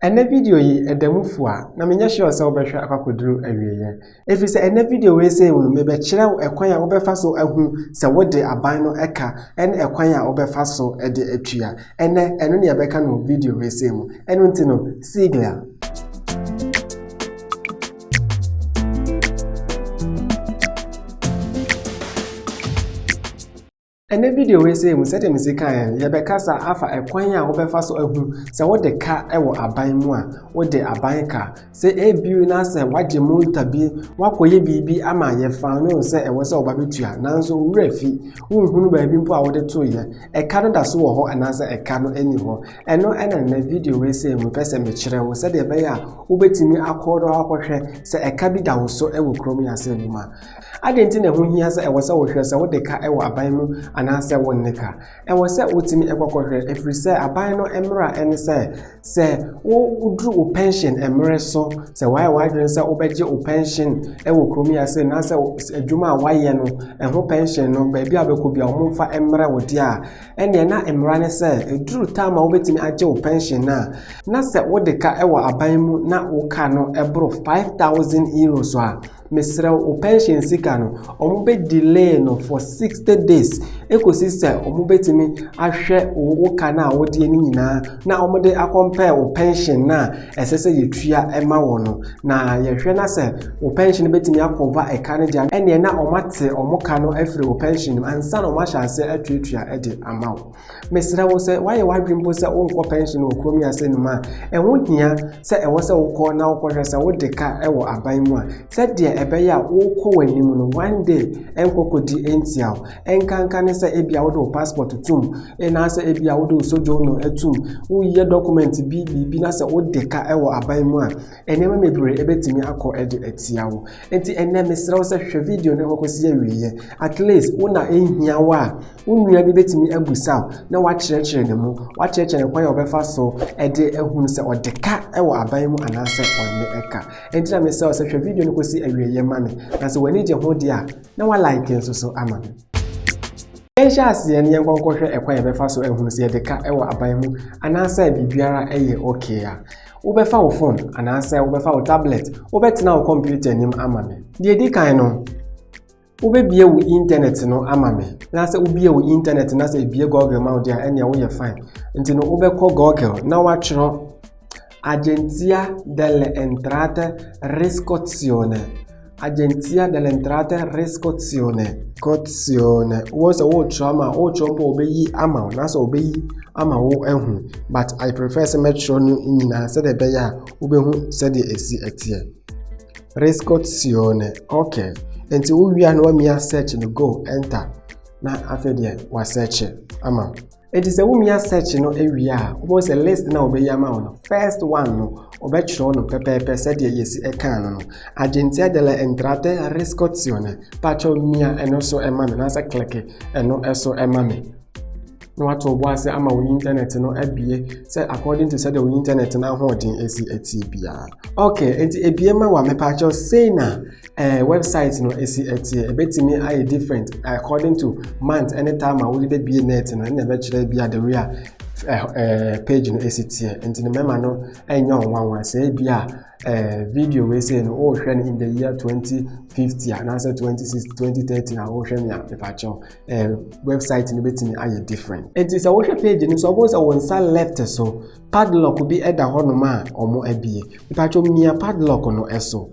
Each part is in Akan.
Ene video yi edamufu a na menya sure se obehwe akwakoduru awieye. Efi se ene video we se wonu me be kire ekwan a obefa so ahu se wode aban no eka ene ekwan a obefa so ede atua. Eno ne ebeka no video we se mu. Eno ntino sigla. Ene video we say mu sede misika ya be kasa afa ekwan a obefa so ahu se wode ka ewo aban mu a wode aban ka se ebiu na se waje multa bi wakoye bibi ama ye fa no se ewo se obabetua nanso wurafi unhunu ba bi mpo a wode to ye eka no da so wo ho anase eka no ani ho eno ena na video we say mu pese me kire wo sede be ya ubetimi akodo akohwe se eka bi da wo so ewo krom ya se ma adenti na ho hia se ewo se wo hwe se wode ka ewo aban mu anase woneka ewo se otimi ekwakohwe efri se aban no emra ene se wo dru o pension emre so se why wadwen se obeje o pension ewo kromi ase na se adwuma a waye no eho pension no ba bia bekobia omfa emra wodi a ene na emra ne se edru time a obetimi age o pension na se wodeka ewo aban mu na wo ka no ebro 5000 euros a mesra o pension sika no ombe delay no for 60 days ekosise omubetimi ahwe wo kana wodi ani nyina na omode compare o pension na esese yetua ema wono na yehwe na se o pension betimi akova ekane dia ene na omate omoka no afiri o pension ansa na omahase atuatua ede amawo mesra wo se waye wadwimbo se wonko pension wo kromi ase numa enwo hia se ewo se wokọ na wokọ se wodeka ewo aban mu a se de ebe ya wokọ wanimu no one day enkokodi entiaw enkanka ne se ebia wodo passport tum na se ebia wodo sojo no etum wo ye document bi na se wodeka ewo aban mu a enema mebre ebetimi akọ ede etiawo enti enne mesra se hwe video ne kokosi awiye at least una ehia wa unua bi betimi abusaw na wa kyerɛkyerɛ ne mu wa kyerɛkyerɛ kwan obefa so ede ehunu se odeka ewo aban mu anase onne eka enti na mesra se hwe video ne kosi awiye mame na se wani je ho dia na wa like nso so ama me Esha ase ne yenkonkɔhwɛ ekwan ebefa so ehunu se edeka ewo aban mu anase bibiara eye okay a ubefa wo phone anase ubefa wo tablet ubetena wo computer nim ama me die di kan no ubebie wo internet no ama me na se ubie wo internet na se bie Google ma wo dia ene wo ye fine nti no ubekɔ Google na wa kyerɛ Agenzia delle Entrate Riscossione Agenzia delle Entrate Riscossione Cozione was a word trauma or chompo obey ama na so obey ama wo ehu but I prefer to make sure in na said the beya ubehu said esi etie Riscossione okay until we are no mere search no go enter na afede wa search ama it is a woman search no area almost a list na obey ama no first one no obetro no pepe said yes e kan no Agenzia delle Entrate Riscossione pacho mia eno so ema me na sa click eno eso ema me no what obo say ama wo internet no abie say according to said the internet na holding esi eti bia okay enti ebie ma wa me pacho say na website no esi eti ebetimi ay different according to month anytime I will be net no na be kire bia the real page no esi enti no mema no enyo nwanwa say bia video we say no o hwe in the year 2050 and answer 2060 2030 na o hwe me pacho website no betimi ay different it is a worship page ni so both on side left so padlock bi eda hono ma omo abie pacho mia padlock no eso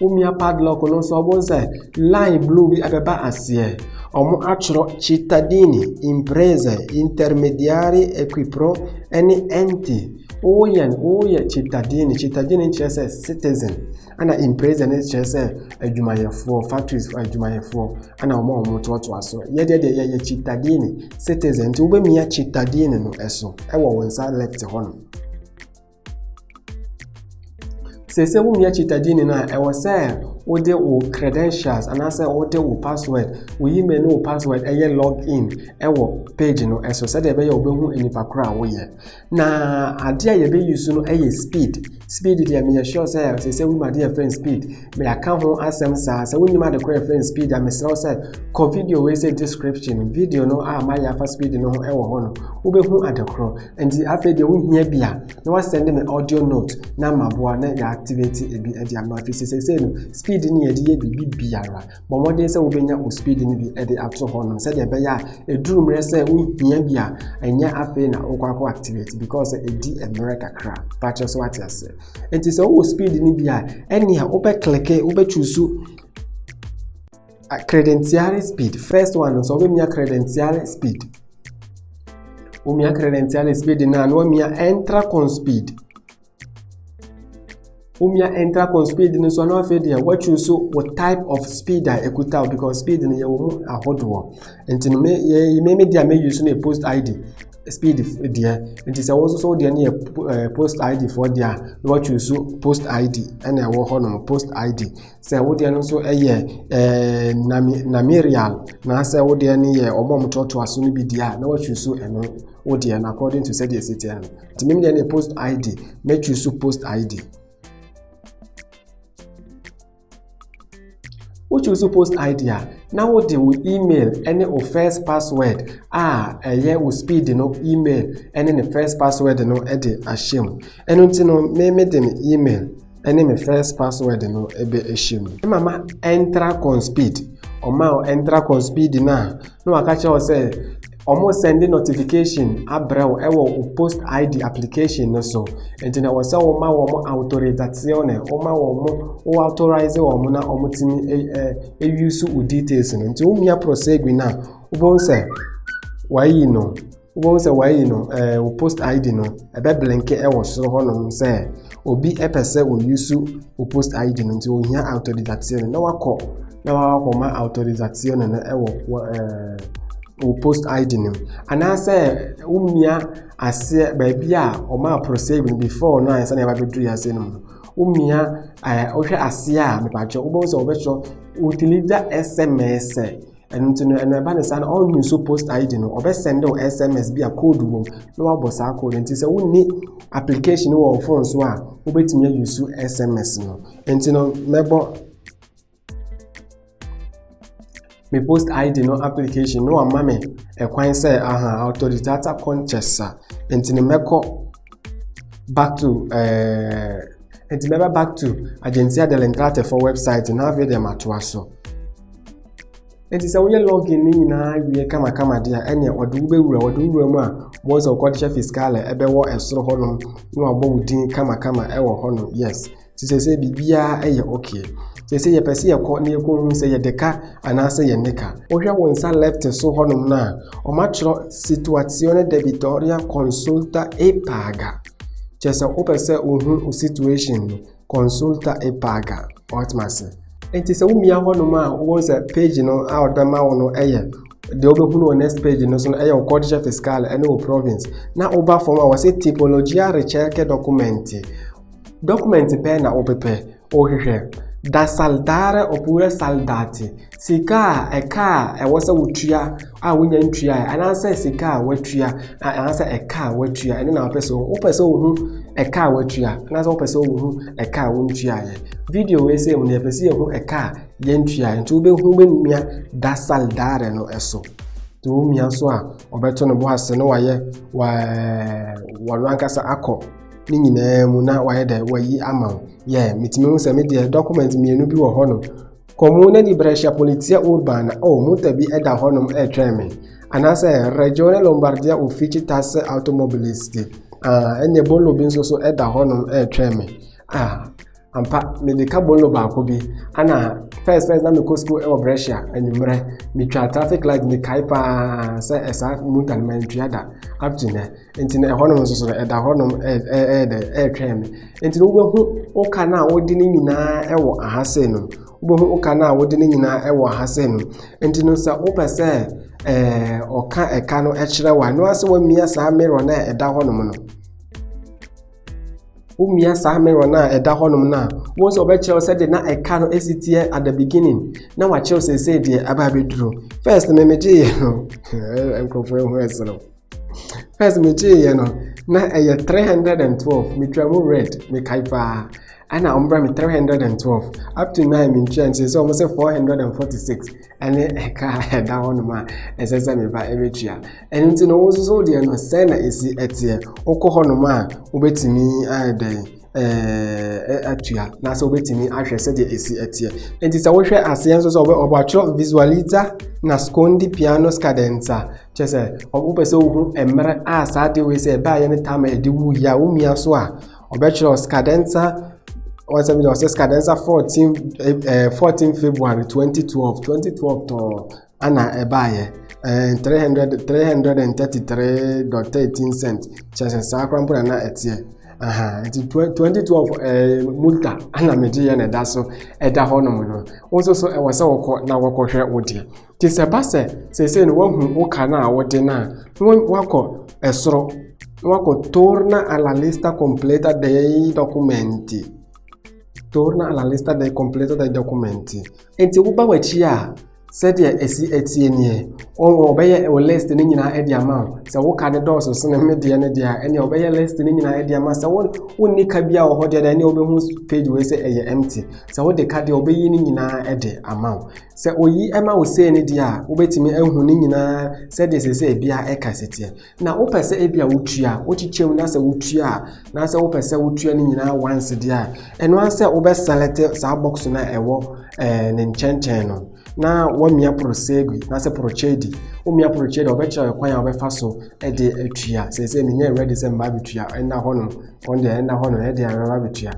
umia padlock no so both line blue bi abeba asie omo atro cittadini imprese intermediari equipro any enti oye cittadini interese citizen ana imprese ne interese adwumayefo factories adwumayefo ana omo to aso ye cittadini citizen ti ubemia cittadini no eso ewo wonsa left hono sese umia cittadini na ewo se wode wo credentials anase wode wo password wo email no password login ewo page no eso said ebe ye obehu enipa kra wo ye na ade a ye be use no speed dey me sure say we my dear friend speed me aka ho asem sa say we ma de kra friend speed am say ko video we say description video no ma ya fa speed no ewo ho no wo behu adekro enti afa de wo hia bia na wa send me audio note na maboa na ya activate ebi e dia ma fi say no speed ni ye de bibi biara bo modern say wo benya o speed ni bi e de ato ho no say de be ya eduru mre say wo hia bia enya afa na wo kwa activate because e di America cra patch so what you say enti say wo speed ni bia anyhow wo be click wo be choose credential speed first one so we mia credential speed o mia credential speed na no mia enter con speed umia enter con speed no so na fe dia what you so what type of speed I ekuta because speed no ye wo mu ahodo enti no me dia me use no post ID speed dia enti say wo so dia na post ID for dia what you so post ID na wo ho no post ID say wo dia no so namirial na say wo dia ni ye omom toto aso no bi dia na what you so eno wo dia according to say the city enti me dia na post ID make you so post ID. What you supposed idea now what the email any of first password we speed no email any the first password no ede ashim eno no me the email any me first password no ebe ashim mama enter con speed o ma enter con speed na no akache o say almost sending notification abrew ewo post ID application no so enti na wasa wo ma wo authorizazione o ma wo authorize wo na o mutimi use u details no enti o mia prosegui na ubonse wayi no o post ID no ebe blinke ewo so ho no se obi epese o use o post ID no enti o hia authorizazione na wako ma authorizazione na ewo o post ID nim ana say umia ase ba bia o ma proceed before no ansa na ba bedu ya se no umia ohwe ase a me ba cho ubo so obecho utilize SMS eno ba ne san on you so post ID no obe send o SMS bia code wo no wa bossa code enti say woni application wo phone so a obetimi use SMS no enti no mebo me post ID no application no amame ekwan say authoritative conchessa enti meko back to Agenzia delle Entrate for website na have them atoaso enti say we login ni na wie kama dia ene odu bewura mu a mo so codice fiscal ebe wo esoro hono no abodin kama ewo hono yes say bibia eye okay say ye pese ye ko na hu say ye deka anase ye nika ohwa wonsa left so honum na o matro situazione debitoria consulta e paga chesa o pese o situation consulta e paga what must enti say umia honum a wo say page no a odama wono eye de obehu no next page no so eye o codice fiscal ene o province na oba form a wo say tipologia recerche documenti pe na opepe o hwehwe da saldare oppure saldati sika eka wose wotua a wonya ntua ananse sika watua ananse eka watua ene na opese ohu eka watua ananse opese ohu eka wontua ye video we say mun epese ehu eka ye ntua ntu be hu benua da saldare no eso to mia so a obeto no bo ase no waye wa rankasa akọ ni nyina mu na waye da wayi ama ye mitimi hu se me de document mienu bi wo ho no comune di Brescia polizia urbana mutabi eda honum treme anase regione Lombardia uffici tasse automobilisti ene bollo binso so eda honum treme ampa me de ka bollo ba ko bi ana first na me ko school e Brescia enumre mi twa traffic light ni kaipa se esa mutan man triada up to na entine honum so eda honum treme entine wo hu ka na wodi ni nyina ewo ahase no ubohu uka na wodi ni nyina ewo ahase no enti no sa opese oka eka no ekire wa no ase wa mia sa mero na eda honom no umia sa mirror na eda honum na wo so obeche say de na eka no esitie at the beginning na wa che say de aba beduro first me meje ye no enkrofo ehu esero first meje ye no na 312 me tramu red me kaipa ana ombra me 312 up to 9 me chance so almost 446 ene eka eda honum a esese me ba ebetua enti no wo so de no say na esi etie okọ honum a obetimi ade atua na so obetimi ahwe se de esi etie enti se wo hwe ase so obo visualizer na scondi piano cadenza chese obupese ohu emre a sa de we se ba ye ne tama edi wu ya umia so a obechro cadenza was cadenza 14 February 2012 to ana ebaye 333.13 cents chese sakrampo na etie 2012 multa ana meje ya na da so eda honom no wonso so wose wokọ na wokohwe wode ti se base se no wahu woka na wode na wakọ esoro wakọ torna alla lista completa dei documenti torna alla lista dei completa dei documenti enti wo ba wachi a said ya esi etie nie obeye o list ni nyina e dia ma se wo ka de dose so na media ne dia ene obeye list ni nyina e dia ma se wo ni ka bia wo hode da ne obehu page we se eye empty se wo de ka de obeyi ni nyina e de ama se oyi ema wo se ne dia obetimi ehu ni nyina se de se bia e ka setie na wo pese e bia wo tua wo chichem na se wo tua na se wo pese wo tua ni nyina once dia eno an se wo be select sa box na ewo ne nchenchen no na wamia prosegui na se prochedi umia prochedi obecha kwan ya obefa so e de atua se ne nya ready se mba bitua ena hono onde ena hono e de ara bitua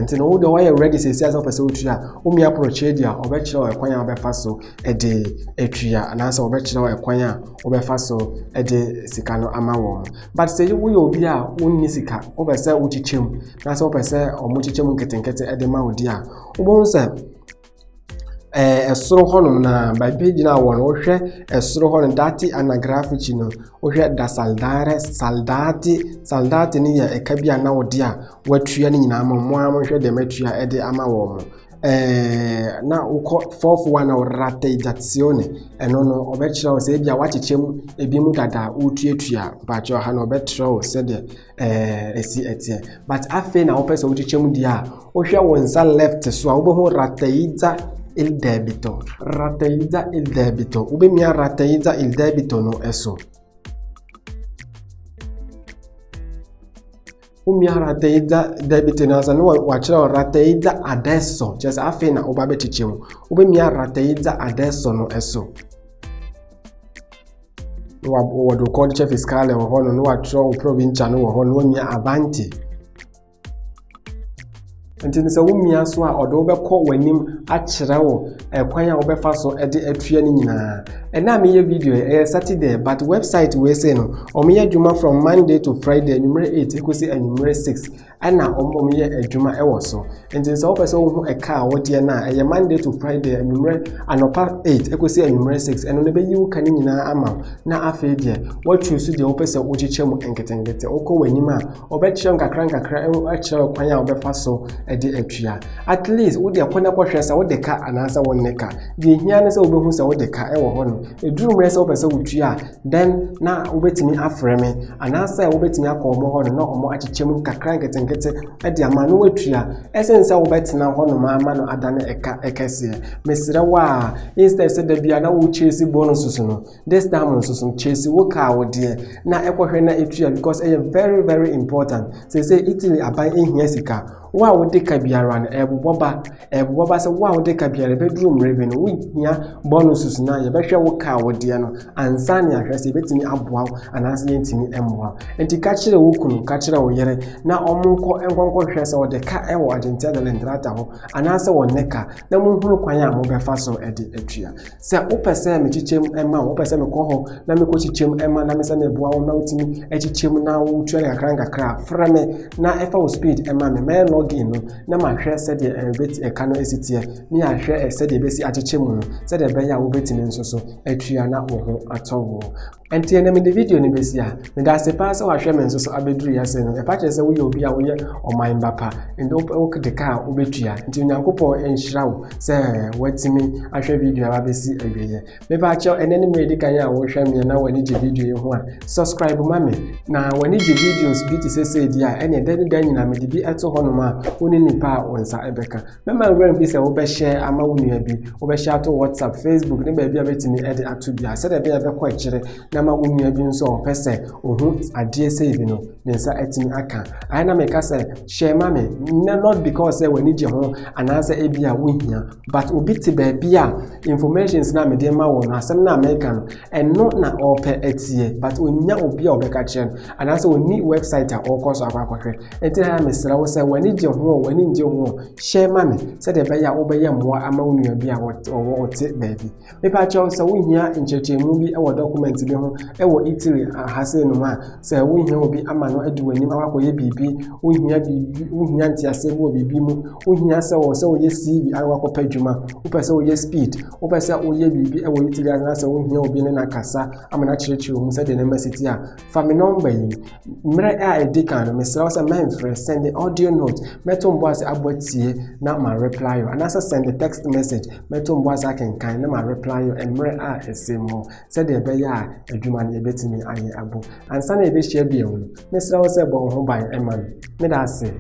nti no wo why ready se asa opese otua umia prochedi a obecha kwan ya obefa so e de atua na se obecha kwan ya obefa so e de sika no ama wo but se wo yo obi a wonni sika obese uchichem na se opese omuchichem nketenkete e de ma odi a ubonse esoro honum na by page na won wo hwe esoro honum dati anagraphic no wo hwe da saldati ni ya ekabia na wodi a watua ni nyina mo hwe de matua e de ama wo mo na uko fourth one or rateizzazione eno no obechira o se bia wachichem ebi mu dada utuetua bacho ha no obechira o se de esi etie but afi na opesa uchichem dia o hwe wonsa left so a obo rateizza il debito ube mia rateizza il debito no eso umia rateizza debito na no wachira rateizza adesso just afi na obabe chichemu ube mia rateizza adesso no eso wado codice fiscale wo hono no wachira provincia no wo hono mia avanti ntini se wumia so a odo beko wanim akire wo ekwan a obefa so ede atua ni nyina ena me ye video Saturday but website we say no omeya adwuma from Monday to Friday number 8 ekosi number 6 ana omeya adwuma ewo so ntini se opese wo eka wode na Monday to Friday number anopa 8 ekosi number 6 eno ne be yi wuka ni nyina ama na afi de what choose de opese ochichemu enketengete okọ wanim a obechire nkakra akire kwan a obefa so ede atua at least wo de akona kwhwesa wo de ka anasa wonneka de hia ne se obehu se wo de ka ewo ho no eduru mre se opese wotua then na obetimi afreme anasa obetimi akomo ho no na omo achichem kakra nketenkete ede ama no watua esense obetina ho no ma no adane ekese mesire wa instead se da bia na wo chesi bonus no this time so chesi wo ka wo de na ekwhwe na etua because it is very very important say Italy aban ehia sika wa wo de ka biara na ebuboba se wa wo de ka biara bedroom rebe no hia bonuses na ye behwe wo ka wo de no ansa ne ahwese betimi aboa anase yentimi emboa enti ka kire wo kunu ka kire wo yere na omunko enkonko hwese wo de ka ewo agente de lendrata ho anase wo neka na munhuru kwan a mo befa so ede atua se opese me chichem ema opese me koho na me ko chichem ema na me se me boa wo na utimi echichem na wo twere kakra frame na efa wo speed ema me log login no na ma hwɛ sɛ de ɛka no esitie ne ya hwɛ sɛ de besi akyeche mu no sɛ de bɛya wo betimi nso so atua na wo ho atɔwo enti na me de video ni besi a me da se pa sɛ wa hwɛ me nso so abeduru ya sɛ no e pa kyerɛ sɛ wo yɛ obi a wo yɛ ɔman bapa enti wo de ka wo betua enti Nyankopɔn enhyira wo sɛ watimi ahwɛ video a besi awieye me ba kyɛw enene me di kan a wo hwɛ me na wani gye video yi ho a subscribe ma me na wani gye videos bi ti sɛ di a ene dani nyina me de bi eto ho no ma woni nipa a wonsa ebeka me ma ngran bi sɛ wo be share ama wo nua bi wo be share to WhatsApp Facebook ne ba bi a betimi ede ato bia sɛ de bia be kɔ akyire na ma wo nua bi nso o pese ohu ade sɛ bi no ne nsa atimi aka ai na me ka sɛ share ma me not because say wani gye ho anasa e bia wo hia but obi ti ba bia informations na me de ma wo no asem na America no eno na ope etie but onya obi a obeka kire anasa oni website a okoso akwakwe enti na me sra wo sɛ wani gye ho wani gye ho share ma me sɛ de bia wo be ye mmoa ama wo nua bi a wo te baabi me pa chawo sɛ wo hia nkyerɛkyerɛmu bi e wo document bi ho e wo Italy ahase no ma sɛ wo hia obi ama no adu anim akoye bibi wo hia bibi wo hia ntiase wo bibi mu wo hia sɛ wo ye CV akɔpa dwuma wo pɛ sɛ wo ye speed wo pɛ sɛ wo ye bibi e wo Italy na sɛ wo hia obi ne na kasa ama na kyerɛkyerɛ mu sɛ de ne message a fa me number yi mmerɛ a edikan no me sɛ wo sɛ memfrɛ send the audio note meto mbo ase abotie na ma reply you anasa send the text message meto mbo ase akenkan na ma reply you emmerɛ a esemo sɛ de be ya adwuma ne betimi aye abo ansa na ebe share bia wo me sɛ wo sɛ bo ho ban ema me da ase